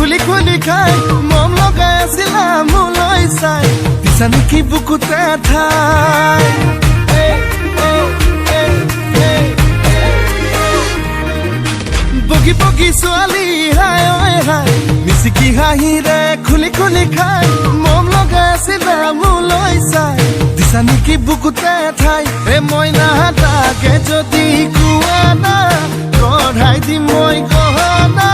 খুলি খুলি খাই মম লগাই আছিলা মোলৈ চাই দিছা নেকি বুকুতে ঠাই বগি বগি ছোৱালী হাই ঐ হাই মিচিকি হাঁহিৰে খুলি খুলি খাই মম লগাই আছিলা মোলৈ চাই দিছা নেকি বুকুতে ঠাই মইনা তাকে যদি কোৱা না কঢ়াই দিম মই গহনা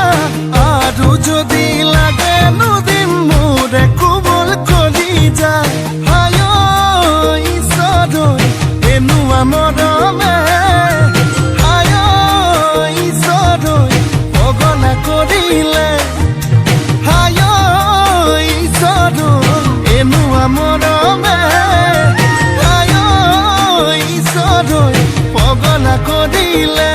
আৰু যদি লাগে নদিম মোৰে কোমল কলি যায় হায় ঈশ্বৰ এনুৱা মৰমে হায় ঈশ্বৰ পগলা কৰিলে হায় ঈশ্বৰ এনুৱা মৰমে হায় ঈশ্বৰ পগলা কৰিলে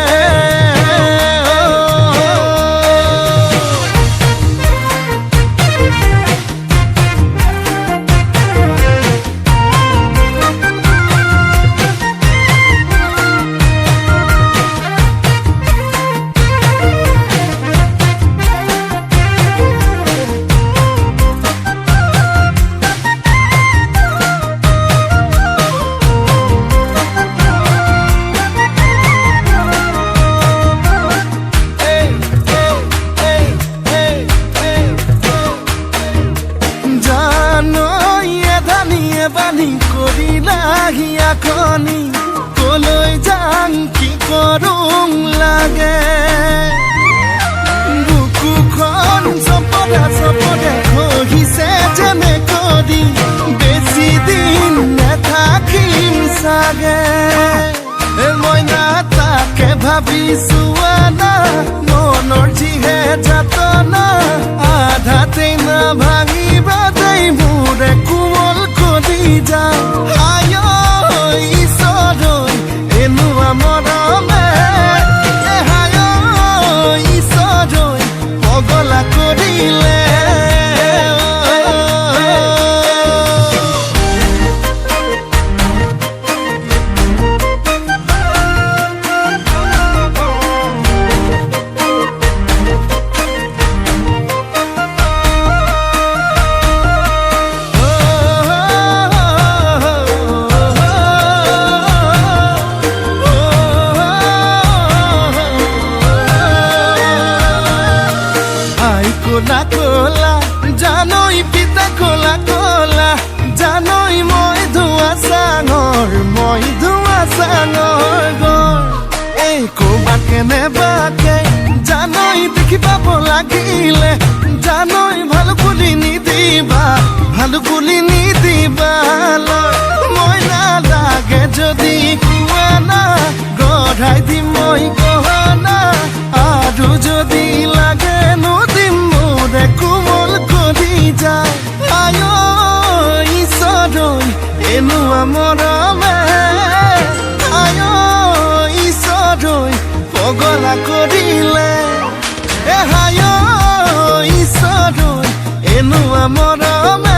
বানি কৰিলা খনি কলৈ যাম কি কৰোং লাগে বুকুখন চপদা চপদা খহিছে যেনে কৰি বেছি দিন নাথাকিম চাগে মইনা তাকে ভাবিছো আনা মনৰ যিহে যাতনা আধাতেই না ভাঙিবা দেই মোৰে কোমল কলি যায় হায় ঈশ্বৰ এনুৱা মৰমে হায় ঈশ্বৰ পগলা কৰিলে কোলা কোলা জানই পিতা কোলা কোলা জানই মই ধোৱা চাঙৰ গৰ এই ক'বাত কেনেবাকে জানই দেখি পাব লাগিলে জানই ভালো বুলি নিদিবা মই নালাগে যদি কোৱা না গঢ়াই দিম মই গহনা আৰু যদি লাগে নদিম মোৰে কোমল কলি যায় হায় ঈশ্বৰ এনুৱা মৰমে হায় ঈশ্বৰ পগলা কৰিলে হায় ঈশ্বৰ এনুৱা মৰমে